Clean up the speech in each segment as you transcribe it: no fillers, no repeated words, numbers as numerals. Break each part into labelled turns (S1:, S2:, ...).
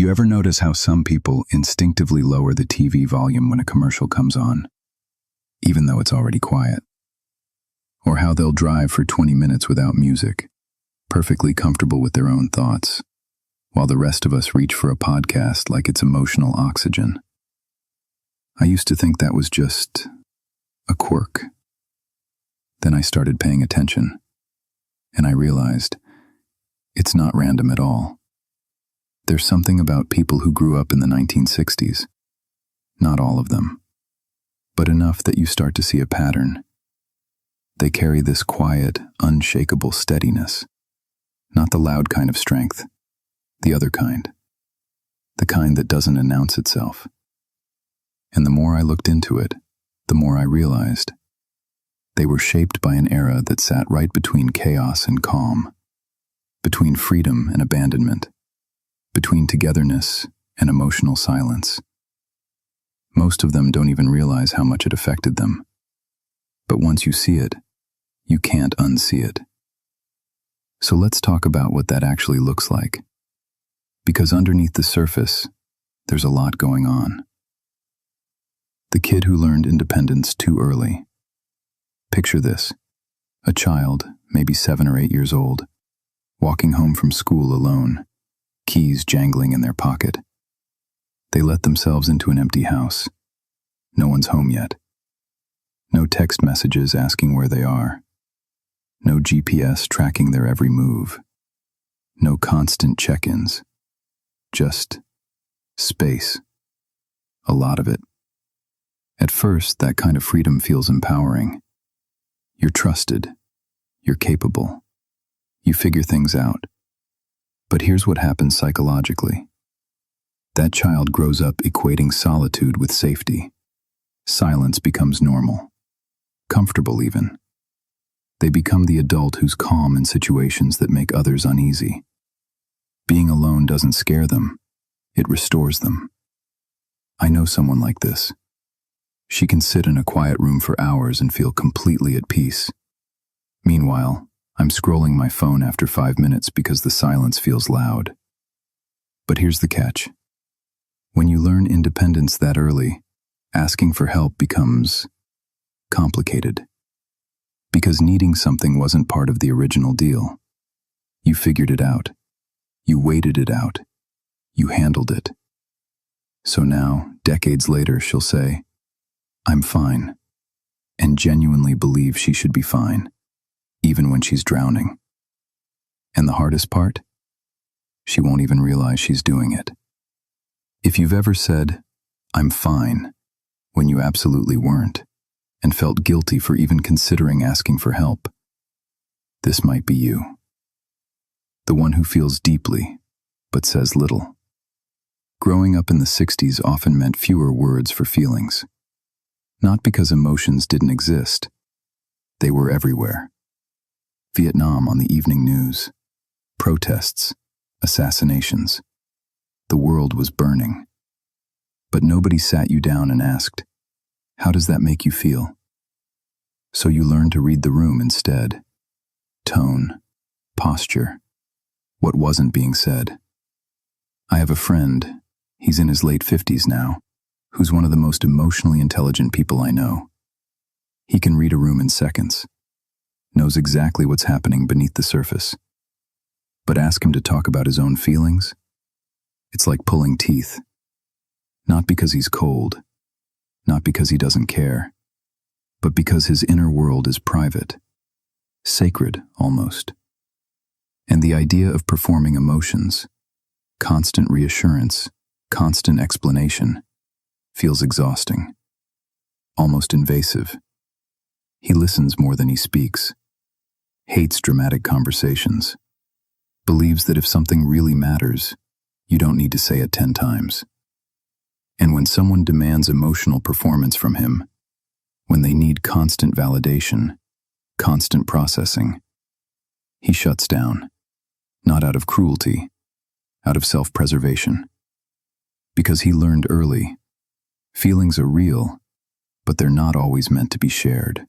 S1: You ever notice how some people instinctively lower the TV volume when a commercial comes on, even though it's already quiet? Or how they'll drive for 20 minutes without music, perfectly comfortable with their own thoughts, while the rest of us reach for a podcast like it's emotional oxygen? I used to think that was just a quirk. Then I started paying attention, and I realized it's not random at all. There's something about people who grew up in the 1960s. Not all of them, but enough that you start to see a pattern. They carry this quiet, unshakable steadiness. Not the loud kind of strength, the other kind. The kind that doesn't announce itself. And the more I looked into it, the more I realized they were shaped by an era that sat right between chaos and calm, between freedom and abandonment, between togetherness and emotional silence. Most of them don't even realize how much it affected them. But once you see it, you can't unsee it. So let's talk about what that actually looks like. Because underneath the surface, there's a lot going on. The kid who learned independence too early. Picture this: a child, maybe 7 or 8 years old, walking home from school alone, keys jangling in their pocket. They let themselves into an empty house. No one's home yet. No text messages asking where they are. No GPS tracking their every move. No constant check-ins. Just space. A lot of it. At first, that kind of freedom feels empowering. You're trusted. You're capable. You figure things out. But here's what happens psychologically. That child grows up equating solitude with safety. Silence becomes normal. Comfortable even. They become the adult who's calm in situations that make others uneasy. Being alone doesn't scare them. It restores them. I know someone like this. She can sit in a quiet room for hours and feel completely at peace. Meanwhile, I'm scrolling my phone after 5 minutes because the silence feels loud. But here's the catch. When you learn independence that early, asking for help becomes complicated. Because needing something wasn't part of the original deal. You figured it out. You waited it out. You handled it. So now, decades later, she'll say, "I'm fine," and genuinely believe she should be fine, even when she's drowning. And the hardest part? She won't even realize she's doing it. If you've ever said, "I'm fine," when you absolutely weren't, and felt guilty for even considering asking for help, this might be you. The one who feels deeply, but says little. Growing up in the 60s often meant fewer words for feelings. Not because emotions didn't exist. They were everywhere. Vietnam on the evening news. Protests. Assassinations. The world was burning. But nobody sat you down and asked, "How does that make you feel?" So you learned to read the room instead. Tone. Posture. What wasn't being said. I have a friend, he's in his late 50s now, who's one of the most emotionally intelligent people I know. He can read a room in seconds, knows exactly what's happening beneath the surface. But ask him to talk about his own feelings? It's like pulling teeth. Not because he's cold, not because he doesn't care, but because his inner world is private, sacred almost. And the idea of performing emotions, constant reassurance, constant explanation, feels exhausting, almost invasive. He listens more than he speaks, hates dramatic conversations, believes that if something really matters, you don't need to say it 10 times. And when someone demands emotional performance from him, when they need constant validation, constant processing, he shuts down, not out of cruelty, out of self-preservation. Because he learned early, feelings are real, but they're not always meant to be shared.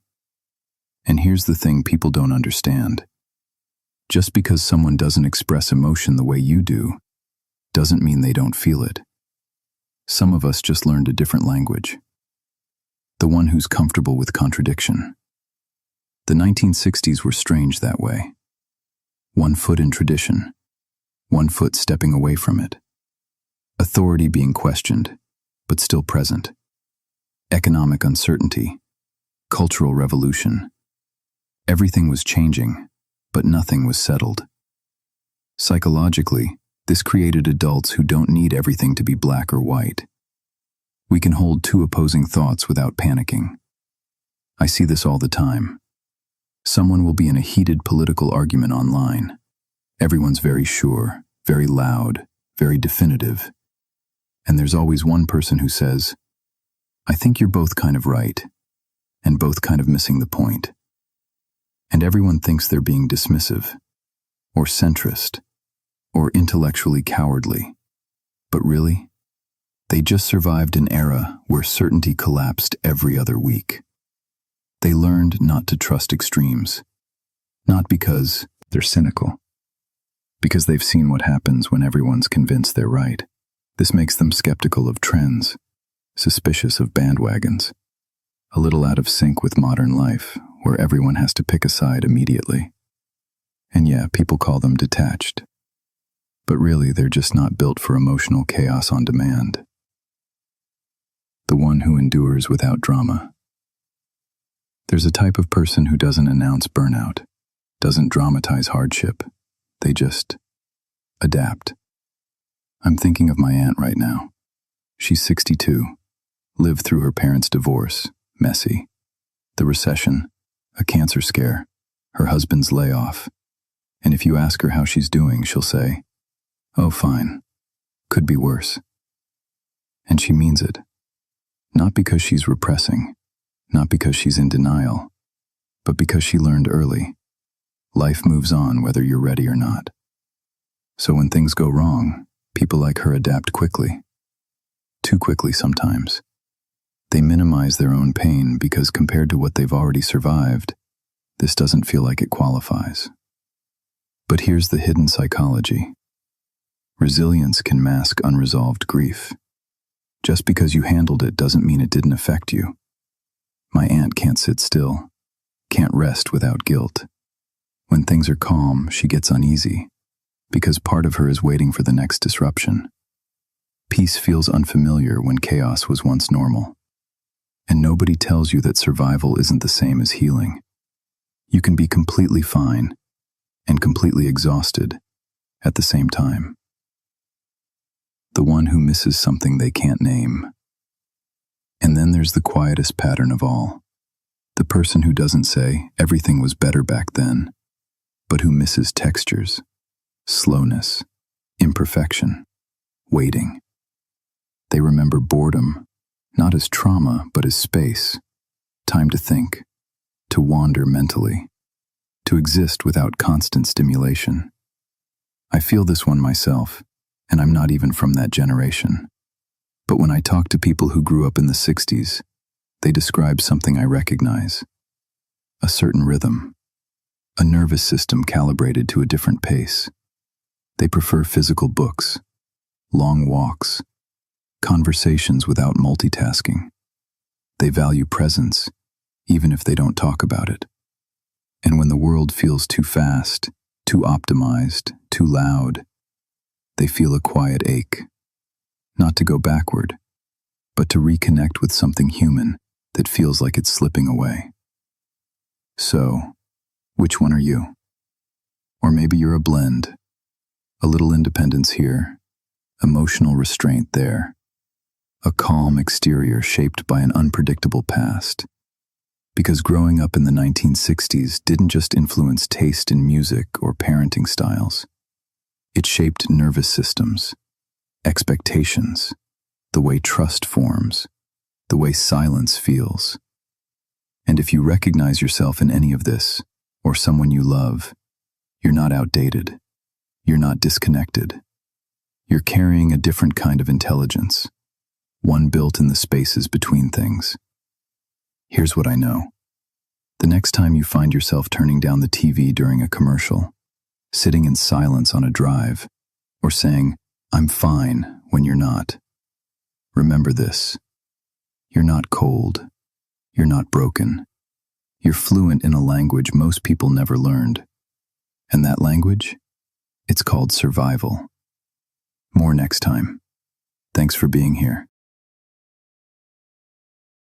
S1: And here's the thing people don't understand. Just because someone doesn't express emotion the way you do, doesn't mean they don't feel it. Some of us just learned a different language. The one who's comfortable with contradiction. The 1960s were strange that way. 1 foot in tradition, 1 foot stepping away from it. Authority being questioned, but still present. Economic uncertainty, cultural revolution. Everything was changing, but nothing was settled. Psychologically, this created adults who don't need everything to be black or white. We can hold 2 opposing thoughts without panicking. I see this all the time. Someone will be in a heated political argument online. Everyone's very sure, very loud, very definitive. And there's always one person who says, "I think you're both kind of right, and both kind of missing the point." And everyone thinks they're being dismissive, or centrist, or intellectually cowardly. But really, they just survived an era where certainty collapsed every other week. They learned not to trust extremes, not because they're cynical, because they've seen what happens when everyone's convinced they're right. This makes them skeptical of trends, suspicious of bandwagons, a little out of sync with modern life, where everyone has to pick a side immediately. And yeah, people call them detached. But really, they're just not built for emotional chaos on demand. The one who endures without drama. There's a type of person who doesn't announce burnout, doesn't dramatize hardship. They just adapt. I'm thinking of my aunt right now. She's 62, lived through her parents' divorce, messy, the recession, a cancer scare, her husband's layoff. And if you ask her how she's doing, she'll say, "Oh, fine. Could be worse." And she means it. Not because she's repressing, not because she's in denial, but because she learned early. Life moves on whether you're ready or not. So when things go wrong, people like her adapt quickly. Too quickly sometimes. They minimize their own pain because compared to what they've already survived, this doesn't feel like it qualifies. But here's the hidden psychology. Resilience can mask unresolved grief. Just because you handled it doesn't mean it didn't affect you. My aunt can't sit still, can't rest without guilt. When things are calm, she gets uneasy, because part of her is waiting for the next disruption. Peace feels unfamiliar when chaos was once normal. And nobody tells you that survival isn't the same as healing. You can be completely fine and completely exhausted at the same time. The one who misses something they can't name. And then there's the quietest pattern of all. The person who doesn't say everything was better back then, but who misses textures, slowness, imperfection, waiting. They remember boredom, not as trauma, but as space, time to think, to wander mentally, to exist without constant stimulation. I feel this one myself, and I'm not even from that generation. But when I talk to people who grew up in the 60s, they describe something I recognize. A certain rhythm, a nervous system calibrated to a different pace. They prefer physical books, long walks, conversations without multitasking. They value presence, even if they don't talk about it. And when the world feels too fast, too optimized, too loud, they feel a quiet ache, not to go backward, but to reconnect with something human that feels like it's slipping away. So, which one are you? Or maybe you're a blend, a little independence here, emotional restraint there, a calm exterior shaped by an unpredictable past. Because growing up in the 1960s didn't just influence taste in music or parenting styles. It shaped nervous systems, expectations, the way trust forms, the way silence feels. And if you recognize yourself in any of this, or someone you love, you're not outdated. You're not disconnected. You're carrying a different kind of intelligence, one built in the spaces between things. Here's what I know. The next time you find yourself turning down the TV during a commercial, sitting in silence on a drive, or saying, I'm fine when you're not. Remember this. You're not cold. You're not broken. You're fluent in a language most people never learned. And that language? It's called survival. More next time. Thanks for being here.